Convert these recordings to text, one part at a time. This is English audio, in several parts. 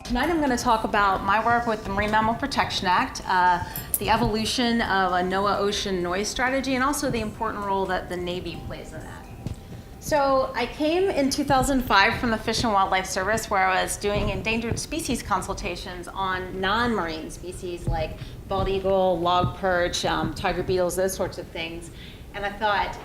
Tonight I'm going to talk about my work with the Marine Mammal Protection Act, the evolution of a NOAA Ocean Noise Strategy, and also the important role that the Navy plays in that. So I came in 2005 from the Fish and Wildlife Service, where I was doing endangered species consultations on non-marine species like bald eagle, log perch, tiger beetles, those sorts of things. And I thought,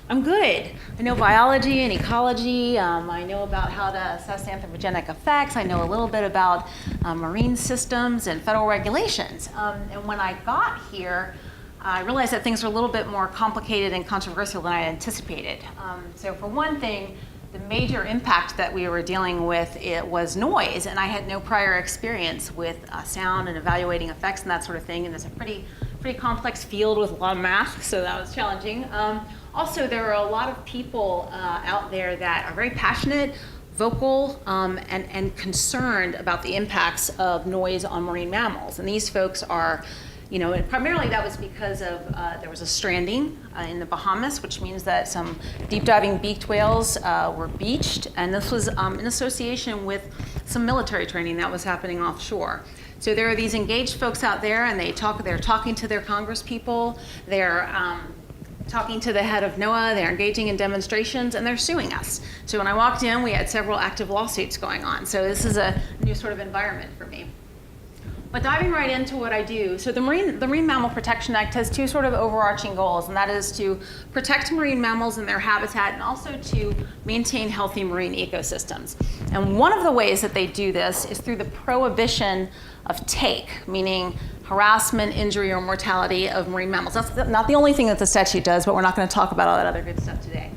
I'm good. I know biology and ecology. I know about how to assess anthropogenic effects. I know a little bit about marine systems and federal regulations. And when I got here, I realized that things were a little bit more complicated and controversial than I anticipated. So for one thing, the major impact that we were dealing with was noise, and I had no prior experience with sound and evaluating effects and that sort of thing. And it's a pretty complex field with a lot of math, so that was challenging. Also, there are a lot of people out there that are very passionate, vocal, and concerned about the impacts of noise on marine mammals. And these folks are, primarily that was because of there was a stranding in the Bahamas, which means that some deep diving beaked whales were beached, and this was in association with some military training that was happening offshore. So there are these engaged folks out there, and they're talking to their congresspeople, they're talking to the head of NOAA, they're engaging in demonstrations, and they're suing us. So when I walked in, we had several active lawsuits going on. So this is a new sort of environment for me. But diving right into what I do, so the Marine Mammal Protection Act has two sort of overarching goals, and that is to protect marine mammals and their habitat, and also to maintain healthy marine ecosystems. And one of the ways that they do this is through the prohibition of take, meaning harassment, injury, or mortality of marine mammals. That's not the only thing that the statute does, but we're not going to talk about all that other good stuff today.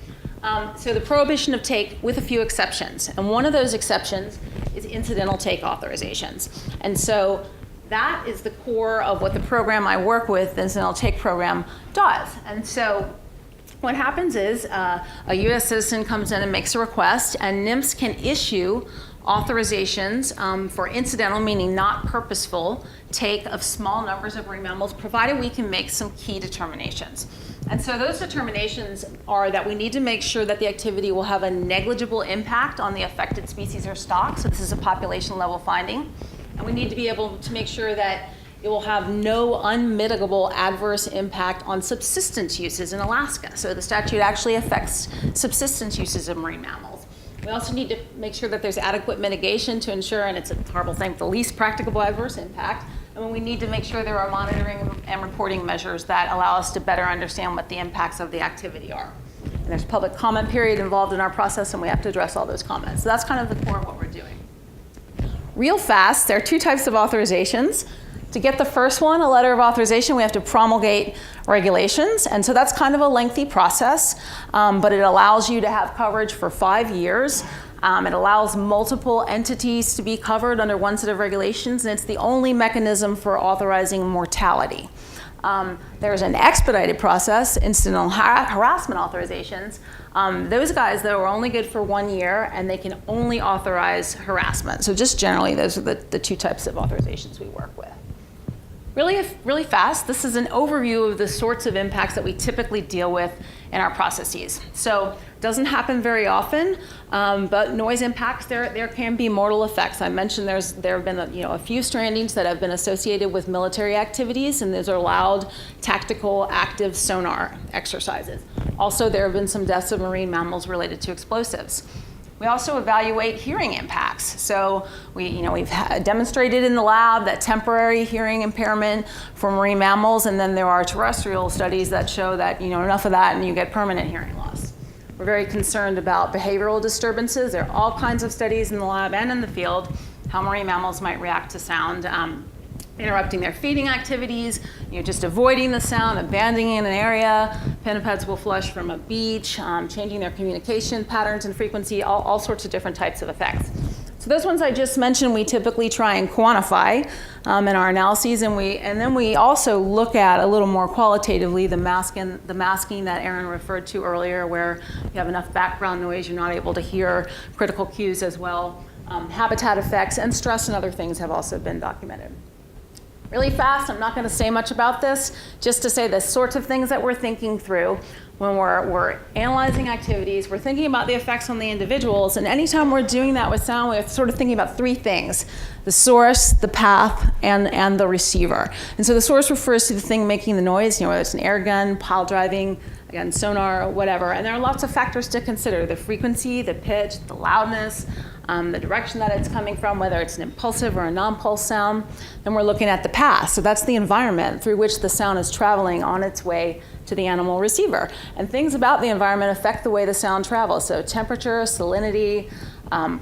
So the prohibition of take with a few exceptions. And one of those exceptions is incidental take authorizations. And so that is the core of what the program I work with, the incidental take program, does. And so what happens is a U.S. citizen comes in and makes a request, and NIMS can issue authorizations for incidental, meaning not purposeful, take of small numbers of marine mammals, provided we can make some key determinations. And so those determinations are that we need to make sure that the activity will have a negligible impact on the affected species or stock. So this is a population level finding. And we need to be able to make sure that it will have no unmitigable adverse impact on subsistence uses in Alaska. So the statute actually affects subsistence uses of marine mammals. We also need to make sure that there's adequate mitigation to ensure, and it's a horrible thing, the least practicable adverse impact. And we need to make sure there are monitoring and reporting measures that allow us to better understand what the impacts of the activity are. And there's a public comment period involved in our process, and we have to address all those comments. So that's kind of the core of what we're doing. Real fast, there are two types of authorizations. To get the first one, a letter of authorization, we have to promulgate regulations. And so that's kind of a lengthy process, but it allows you to have coverage for 5 years. It allows multiple entities to be covered under one set of regulations, and it's the only mechanism for authorizing mortality. There's an expedited process, incidental harassment authorizations. Those guys, though, are only good for 1 year, and they can only authorize harassment. So just generally, those are the two types of authorizations we work with. Really fast, this is an overview of the sorts of impacts that we typically deal with in our processes. So it doesn't happen very often, but noise impacts, there can be mortal effects. I mentioned there have been a few strandings that have been associated with military activities, and those are loud, tactical, active sonar exercises. Also, there have been some deaths of marine mammals related to explosives. We also evaluate hearing impacts. So we've demonstrated in the lab that temporary hearing impairment for marine mammals, and then there are terrestrial studies that show that enough of that and you get permanent hearing loss. We're very concerned about behavioral disturbances. There are all kinds of studies in the lab and in the field how marine mammals might react to sound. Interrupting their feeding activities, just avoiding the sound, abandoning an area. Pinnipeds will flush from a beach, changing their communication patterns and frequency, all sorts of different types of effects. So those ones I just mentioned, we typically try and quantify in our analyses, and then we also look at a little more qualitatively the masking that Aaron referred to earlier, where you have enough background noise, you're not able to hear critical cues as well. Habitat effects and stress and other things have also been documented. Really fast, I'm not going to say much about this, just to say the sorts of things that we're thinking through. when we're analyzing activities, we're thinking about the effects on the individuals, and anytime we're doing that with sound, we're sort of thinking about three things: the source, the path, and the receiver. And so the source refers to the thing making the noise, whether it's an air gun, pile driving, again, sonar, whatever. And there are lots of factors to consider: the frequency, the pitch, the loudness, the direction that it's coming from, whether it's an impulsive or a non-pulse sound. Then we're looking at the path. So that's the environment through which the sound is traveling on its way to the animal receiver. And things about the environment affect the way the sound travels. So temperature, salinity,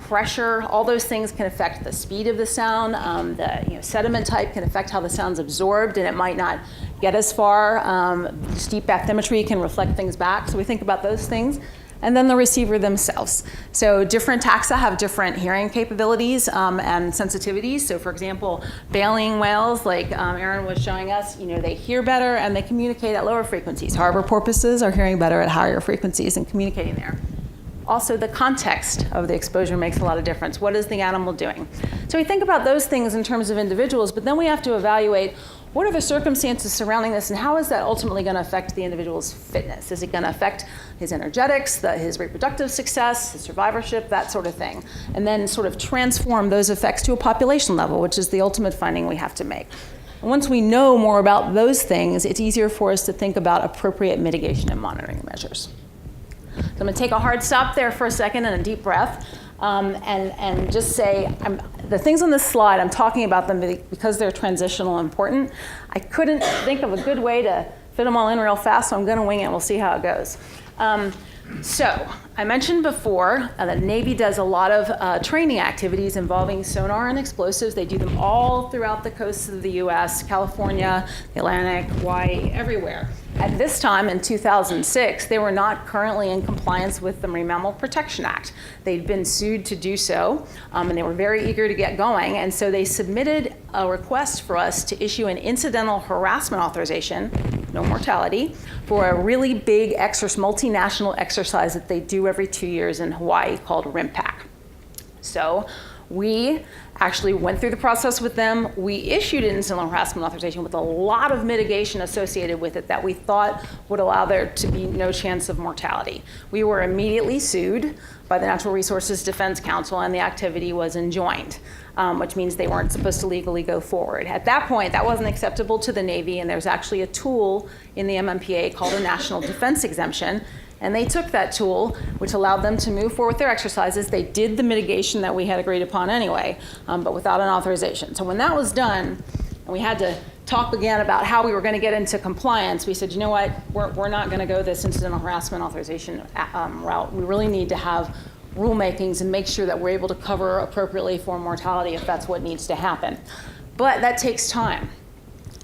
pressure, all those things can affect the speed of the sound. The sediment type can affect how the sound's absorbed, and it might not get as far. Steep bathymetry can reflect things back. So we think about those things. And then the receiver themselves. So different taxa have different hearing capabilities and sensitivities. So for example, baleen whales, like Aaron was showing us, they hear better and they communicate at lower frequencies. Harbor porpoises are hearing better at higher frequencies and communicating there. Also, the context of the exposure makes a lot of difference. What is the animal doing? So we think about those things in terms of individuals, but then we have to evaluate what are the circumstances surrounding this, and how is that ultimately going to affect the individual's fitness? Is it going to affect his energetics, his reproductive success, his survivorship, that sort of thing? And then sort of transform those effects to a population level, which is the ultimate finding we have to make. And once we know more about those things, it's easier for us to think about appropriate mitigation and monitoring measures. So I'm going to take a hard stop there for a second and a deep breath. And just say, the things on this slide, I'm talking about them because they're transitional and important. I couldn't think of a good way to fit them all in real fast, so I'm going to wing it. We'll see how it goes. So I mentioned before that Navy does a lot of training activities involving sonar and explosives. They do them all throughout the coasts of the US, California, the Atlantic, Hawaii, everywhere. At this time, in 2006, they were not currently in compliance with the Marine Mammal Protection Act. They'd been sued to do so, and they were very eager to get going, and so they submitted a request for us to issue an incidental harassment authorization, no mortality, for a really big multinational exercise that they do every 2 years in Hawaii called RIMPAC. So we actually went through the process with them. We issued an incidental harassment authorization with a lot of mitigation associated with it that we thought would allow there to be no chance of mortality. We were immediately sued by the Natural Resources Defense Council, and the activity was enjoined, which means they weren't supposed to legally go forward. At that point, that wasn't acceptable to the Navy, and there's actually a tool in the MMPA called a National Defense Exemption. And they took that tool, which allowed them to move forward with their exercises. They did the mitigation that we had agreed upon anyway, but without an authorization. So when that was done, and we had to talk again about how we were going to get into compliance, we said, you know what, we're not going to go this incidental harassment authorization route. We really need to have rulemakings and make sure that we're able to cover appropriately for mortality if that's what needs to happen. But that takes time.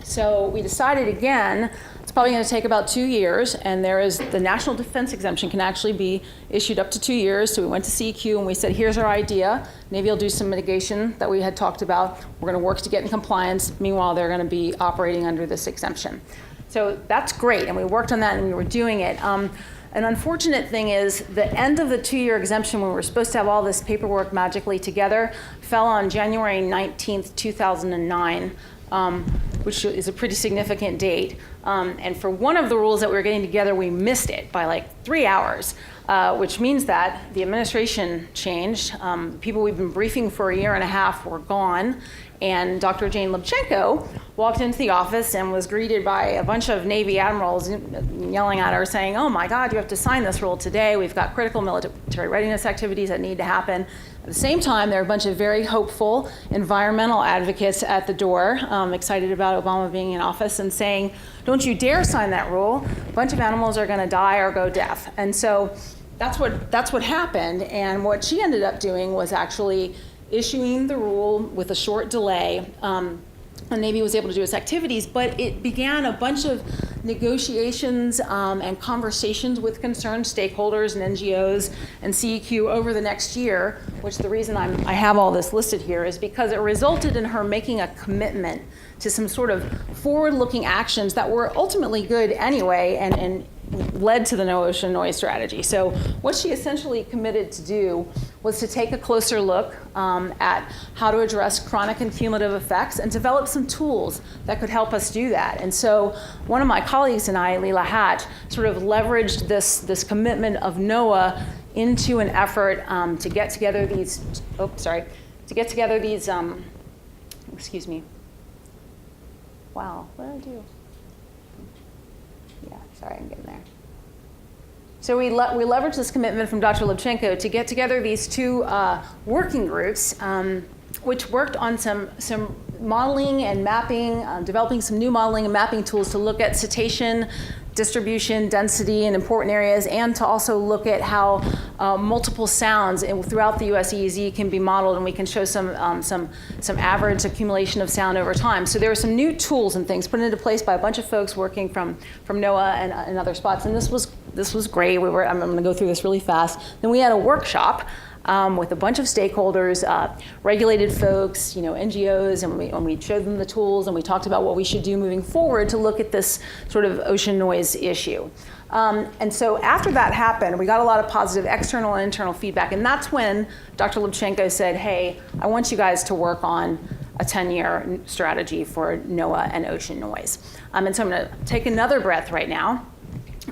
So we decided again, it's probably going to take about 2 years, and the National Defense Exemption can actually be issued up to 2 years. So we went to CEQ and we said, here's our idea. Navy will do some mitigation that we had talked about. We're going to work to get in compliance. Meanwhile, they're going to be operating under this exemption. So that's great, and we worked on that and we were doing it. An unfortunate thing is the end of the 2-year exemption, when we were supposed to have all this paperwork magically together, fell on January 19th, 2009. Which is a pretty significant date. And for one of the rules that we were getting together, we missed it by like 3 hours, which means that the administration changed. People we've been briefing for a year and a half were gone. And Dr. Jane Lubchenco walked into the office and was greeted by a bunch of Navy admirals yelling at her saying, oh my God, you have to sign this rule today. We've got critical military readiness activities that need to happen. At the same time, there are a bunch of very hopeful environmental advocates at the door, excited about Obama being in office and saying, don't you dare sign that rule. A bunch of animals are gonna die or go deaf. And so that's what happened. And what she ended up doing was actually issuing the rule with a short delay. The Navy was able to do its activities, but it began a bunch of negotiations and conversations with concerned stakeholders and NGOs and CEQ over the next year, which the reason I have all this listed here is because it resulted in her making a commitment to some sort of forward-looking actions that were ultimately good anyway and led to the NOAA Ocean Noise Strategy. So what she essentially committed to do was to take a closer look at how to address chronic and cumulative effects and develop some tools that could help us do that. And so one of my colleagues and I, Leila Hatch, sort of leveraged this commitment of NOAA into an effort to get together these, excuse me. Wow, what did I do? Yeah, sorry, I'm getting there. So we leveraged this commitment from Dr. Lubchenco to get together these two working groups, which worked on some modeling and mapping, developing some new modeling and mapping tools to look at cetacean distribution, density in important areas, and to also look at how multiple sounds throughout the US EEZ can be modeled, and we can show some average accumulation of sound over time. So there were some new tools and things put into place by a bunch of folks working from NOAA and other spots, and this was great. I'm going to go through this really fast. Then we had a workshop with a bunch of stakeholders, regulated folks, NGOs, and we showed them the tools, and we talked about what we should do moving forward to look at this sort of ocean noise issue. And so after that happened, we got a lot of positive external and internal feedback, and that's when Dr. Lubchenco said, hey, I want you guys to work on a 10-year strategy for NOAA and ocean noise. And so I'm going to take another breath right now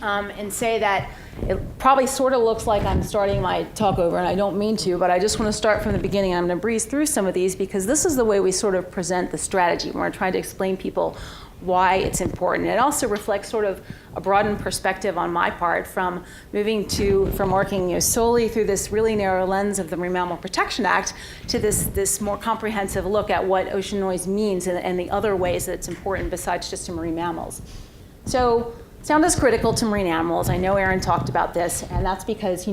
and say that it probably sort of looks like I'm starting my talk over, and I don't mean to, but I just want to start from the beginning. I'm going to breeze through some of these because this is the way we sort of present the strategy when we're trying to explain people why it's important. It also reflects sort of a broadened perspective on my part from working solely through this really narrow lens of the Marine Mammal Protection Act to this more comprehensive look at what ocean noise means and the other ways that it's important besides just to marine mammals. So sound is critical to marine animals. I know Aaron talked about this, and that's because,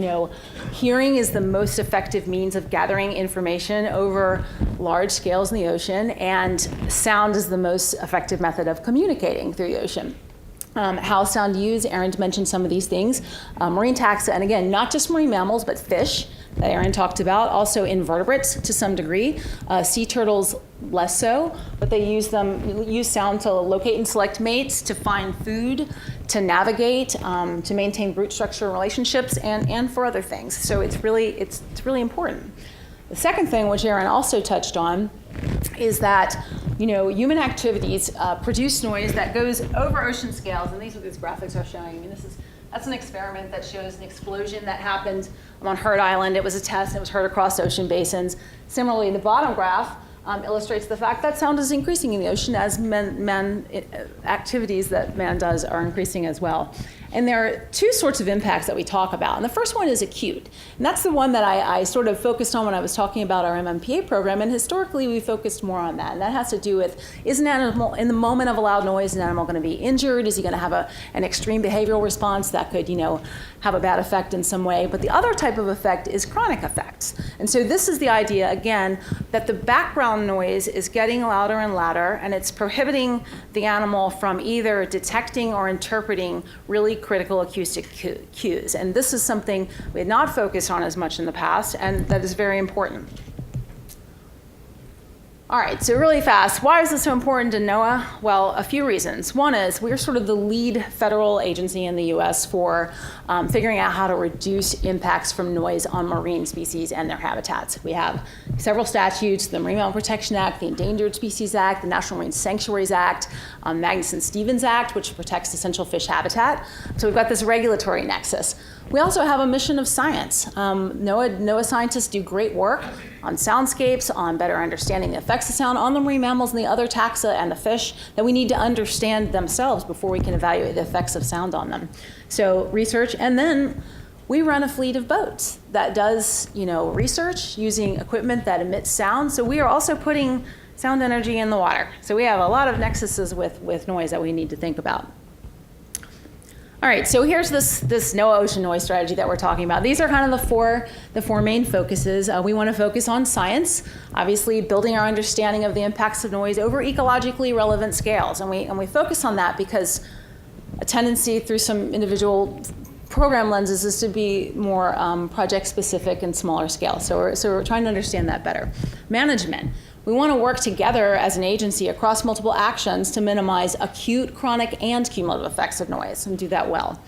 hearing is the most effective means of gathering information over large scales in the ocean, and sound is the most effective method of communicating through the ocean. How sound used, Aaron mentioned some of these things. Marine taxa, and again, not just marine mammals, but fish that Aaron talked about, also invertebrates to some degree. Sea turtles less so, but they use sound to locate and select mates, to find food, to navigate, to maintain root structure and relationships, and for other things. So it's really important. The second thing, which Aaron also touched on, is that human activities produce noise that goes over ocean scales, and these are what these graphics are showing. I mean, that's an experiment that shows an explosion that happened on Heard Island. It was a test, and it was heard across ocean basins. Similarly, the bottom graph illustrates the fact that sound is increasing in the ocean as activities that man does are increasing as well. And there are two sorts of impacts that we talk about. And the first one is acute. And that's the one that I sort of focused on when I was talking about our MMPA program. And historically, we focused more on that. And that has to do with, is an animal, in the moment of a loud noise, an animal going to be injured? Is he going to have an extreme behavioral response that could, have a bad effect in some way? But the other type of effect is chronic effects. And so this is the idea, again, that the background noise is getting louder and louder, and it's prohibiting the animal from either detecting or interpreting really critical acoustic cues. And this is something we had not focused on as much in the past, and that is very important. All right, so really fast, why is this so important to NOAA? Well, a few reasons. One is we're sort of the lead federal agency in the US for figuring out how to reduce impacts from noise on marine species and their habitats. We have several statutes, the Marine Mammal Protection Act, the Endangered Species Act, the National Marine Sanctuaries Act, Magnuson-Stevens Act, which protects essential fish habitat. So we've got this regulatory nexus. We also have a mission of science. NOAA scientists do great work on soundscapes, on better understanding the effects of sound on the marine mammals and the other taxa and the fish that we need to understand themselves before we can evaluate the effects of sound on them. So research, and then we run a fleet of boats that does research using equipment that emits sound. So we are also putting sound energy in the water. So we have a lot of nexuses with noise that we need to think about. All right, so here's this NOAA Ocean Noise Strategy that we're talking about. These are kind of the four main focuses. We want to focus on science, obviously building our understanding of the impacts of noise over ecologically relevant scales. And we focus on that because a tendency through some individual program lenses is to be more project specific and smaller scale. So we're trying to understand that better. Management. We want to work together as an agency across multiple actions to minimize acute, chronic, and cumulative effects of noise and do that well.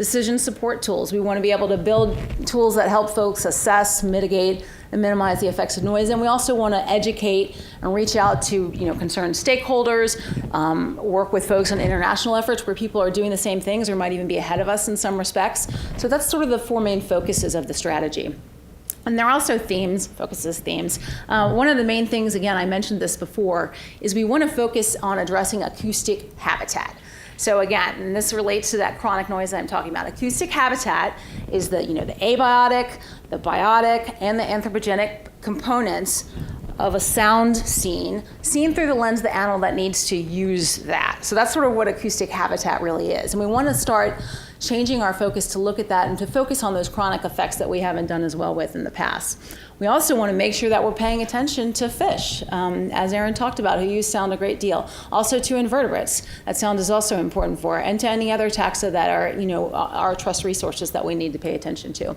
decision support tools. We want to be able to build tools that help folks assess, mitigate, and minimize the effects of noise. And we also want to educate and reach out to concerned stakeholders, work with folks on international efforts where people are doing the same things or might even be ahead of us in some respects. So that's sort of the four main focuses of the strategy. And there are also themes. One of the main things, again, I mentioned this before, is we want to focus on addressing acoustic habitat. So again, and this relates to that chronic noise that I'm talking about. Acoustic habitat is the abiotic, the biotic, and the anthropogenic components of a sound seen through the lens of the animal that needs to use that. So that's sort of what acoustic habitat really is. And we want to start changing our focus to look at that and to focus on those chronic effects that we haven't done as well with in the past. We also want to make sure that we're paying attention to fish, as Aaron talked about, who use sound a great deal. Also to invertebrates, that sound is also important for, and to any other taxa that are, our trust resources that we need to pay attention to.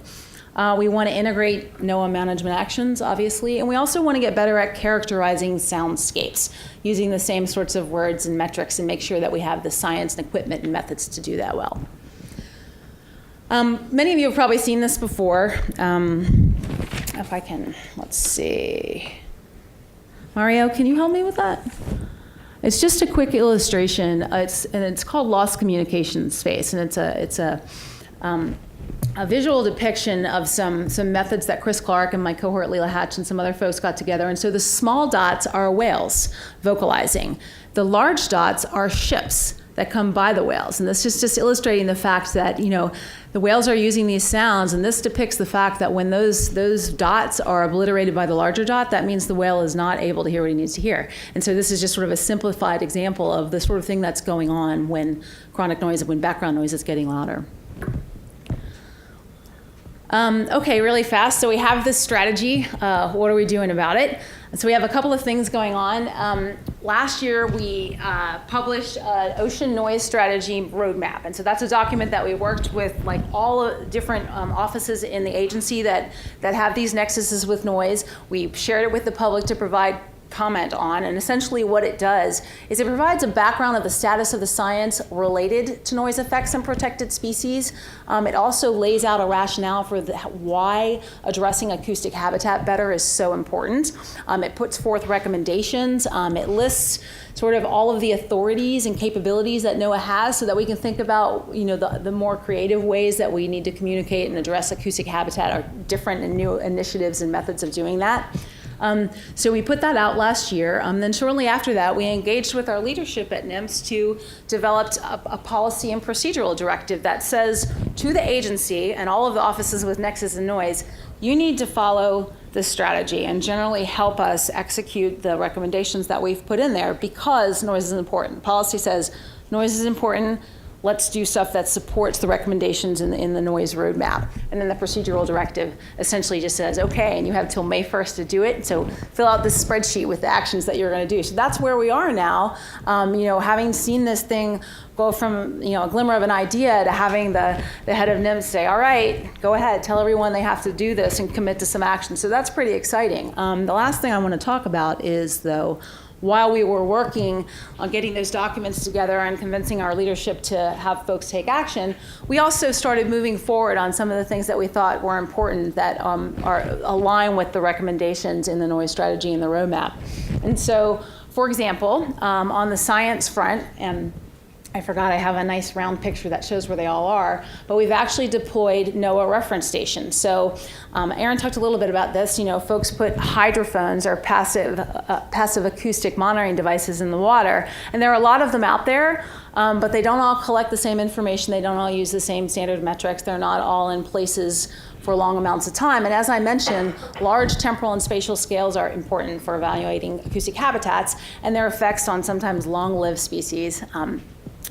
We want to integrate NOAA management actions, obviously, and we also want to get better at characterizing soundscapes, using the same sorts of words and metrics, and make sure that we have the science and equipment and methods to do that well. Many of you have probably seen this before. If I can, let's see. Mario, can you help me with that? It's just a quick illustration. It's called Lost Communication Space, and it's a visual depiction of some methods that Chris Clark and my cohort Leela Hatch and some other folks got together. And so the small dots are whales vocalizing. The large dots are ships that come by the whales. And this is just illustrating the fact that, the whales are using these sounds, and this depicts the fact that when those dots are obliterated by the larger dot, that means the whale is not able to hear what he needs to hear. And so this is just sort of a simplified example of the sort of thing that's going on when chronic noise, when background noise is getting louder. Okay, really fast. So we have this strategy. What are we doing about it? So we have a couple of things going on. Last year, we published an Ocean Noise Strategy roadmap. And so that's a document that we worked with all different offices in the agency that have these nexuses with noise. We shared it with the public to provide comment on, and essentially what it does is it provides a background of the status of the science related to noise effects in protected species. It also lays out a rationale for why addressing acoustic habitat better is so important. It puts forth recommendations. It lists sort of all of the authorities and capabilities that NOAA has so that we can think about the more creative ways that we need to communicate and address acoustic habitat, or different and new initiatives and methods of doing that. So we put that out last year. Then shortly after that, we engaged with our leadership at NIMS to develop a policy and procedural directive that says to the agency and all of the offices with nexus and noise, you need to follow this strategy and generally help us execute the recommendations that we've put in there, because noise is important. Policy says noise is important. Let's do stuff that supports the recommendations in the noise roadmap. And then the procedural directive essentially just says, okay, and you have till May 1st to do it. So fill out this spreadsheet with the actions that you're going to do. So that's where we are now. Having seen this thing go from a glimmer of an idea to having the head of NIMS say, all right, go ahead, tell everyone they have to do this and commit to some action. So that's pretty exciting. The last thing I want to talk about is, though, while we were working on getting those documents together and convincing our leadership to have folks take action, we also started moving forward on some of the things that we thought were important that are align with the recommendations in the noise strategy and the roadmap. And so, for example, on the science front, and I forgot I have a nice round picture that shows where they all are, but we've actually deployed NOAA reference stations. So Aaron talked a little bit about this. Folks put hydrophones or passive acoustic monitoring devices in the water, and there are a lot of them out there, but they don't all collect the same information. They don't all use the same standard metrics. They're not all in places for long amounts of time. And as I mentioned, large temporal and spatial scales are important for evaluating acoustic habitats and their effects on sometimes long-lived species.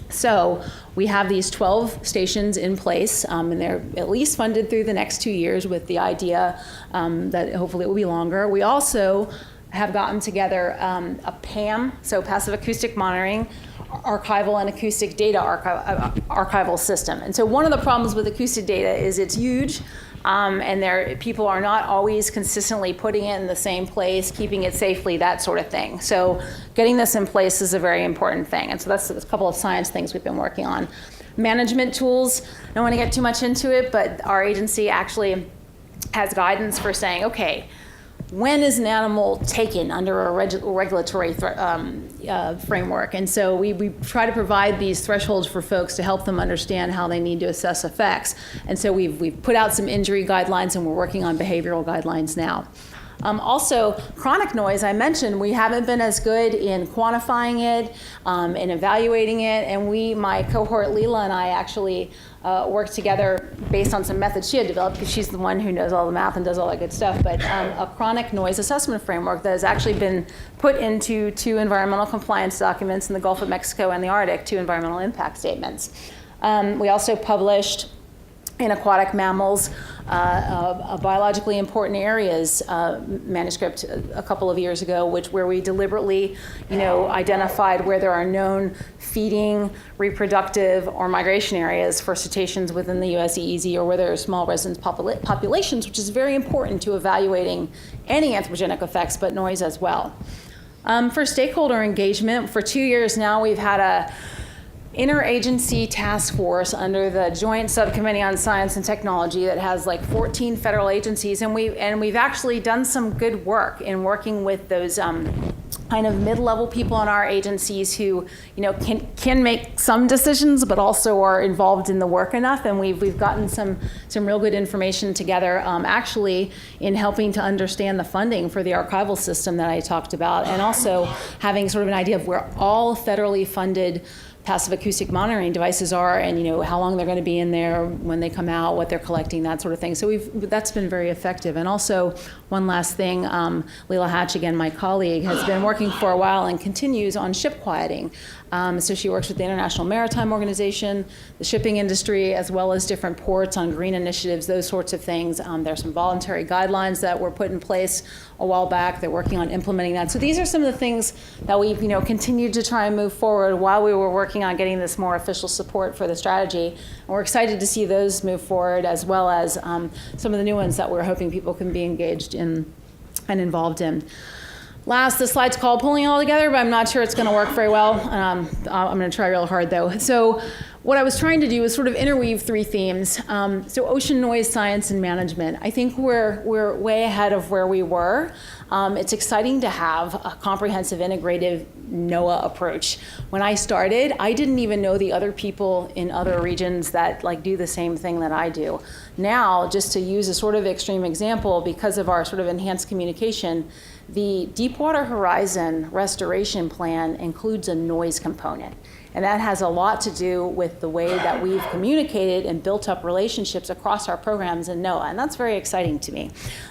So we have these 12 stations in place, and they're at least funded through the next 2 years, with the idea that hopefully it will be longer. We also have gotten together a PAM, so passive acoustic monitoring, archival and acoustic data archival system. And so one of the problems with acoustic data is it's huge, and people are not always consistently putting it in the same place, keeping it safely, that sort of thing. So getting this in place is a very important thing. And so that's a couple of science things we've been working on. management tools. I don't want to get too much into it, but our agency actually has guidance for saying, okay, when is an animal taken under a regulatory framework? And so we try to provide these thresholds for folks to help them understand how they need to assess effects. And so we've put out some injury guidelines, and we're working on behavioral guidelines now. Also, chronic noise, I mentioned, we haven't been as good in quantifying it, and evaluating it, and my cohort Leela and I actually worked together based on some methods she had developed, because she's the one who knows all the math and does all that good stuff, but a chronic noise assessment framework that has actually been put into 2 environmental compliance documents in the Gulf of Mexico and the Arctic, 2 environmental impact statements. We also published in Aquatic Mammals, biologically important areas manuscript a couple of years ago, where we deliberately, identified where there are known feeding, reproductive, or migration areas for cetaceans within the US EEZ, or where there are small resident populations, which is very important to evaluating any anthropogenic effects, but noise as well. For stakeholder engagement, for 2 years now, we've had a interagency task force under the Joint Subcommittee on Science and Technology that has like 14 federal agencies, and we've actually done some good work in working with those kind of mid-level people in our agencies who can make some decisions, but also are involved in the work enough. And we've gotten some real good information together, actually, in helping to understand the funding for the archival system that I talked about, and also having sort of an idea of where all federally funded passive acoustic monitoring devices are, and how long they're going to be in there when they come out, what they're collecting, that sort of thing. So that's been very effective. And also, one last thing, Leela Hatch, again, my colleague, has been working for a while and continues on ship quieting. So she works with the International Maritime Organization, the shipping industry, as well as different ports on green initiatives, those sorts of things. There's some voluntary guidelines that were put in place a while back. They're working on implementing that. So these are some of the things that we've continued to try and move forward while we were working on getting this more official support for the strategy. And we're excited to see those move forward, as well as some of the new ones that we're hoping people can be engaged in and involved in. Last, the slide's called Pulling It All Together, but I'm not sure it's going to work very well. I'm going to try real hard, though. So what I was trying to do is sort of interweave 3 themes. So ocean noise science and management. I think we're way ahead of where we were. It's exciting to have a comprehensive, integrative NOAA approach. When I started, I didn't even know the other people in other regions that do the same thing that I do. Now, just to use a sort of extreme example, because of our sort of enhanced communication, the Deepwater Horizon restoration plan includes a noise component. And that has a lot to do with the way that we've communicated and built up relationships across our programs in NOAA. And that's very exciting to me.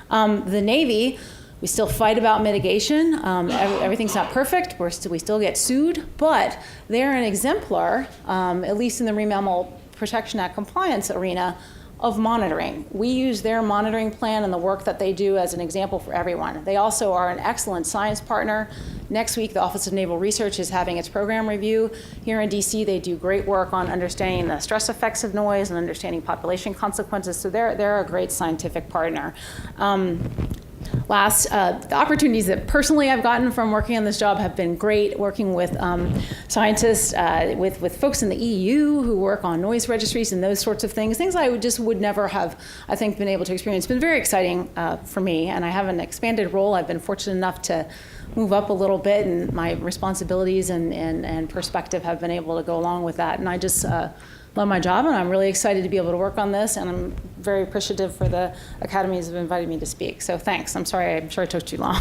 The Navy, we still fight about mitigation. Everything's not perfect. We still get sued, but they're an exemplar, at least in the Marine Mammal Protection Act compliance arena, of monitoring. We use their monitoring plan and the work that they do as an example for everyone. They also are an excellent science partner. Next week, the Office of Naval Research is having its program review. Here in DC, they do great work on understanding the stress effects of noise and understanding population consequences. So they're a great scientific partner. Last, the opportunities that personally I've gotten from working on this job have been great, working with scientists, with folks in the EU who work on noise registries and those sorts of things I would never have, I think, been able to experience. It's been very exciting for me, and I have an expanded role. I've been fortunate enough to move up a little bit, and my responsibilities and perspective have been able to go along with that. And I just love my job, and I'm really excited to be able to work on this, and I'm very appreciative for the academies that have invited me to speak. So thanks. I'm sorry, I'm sure I took too long.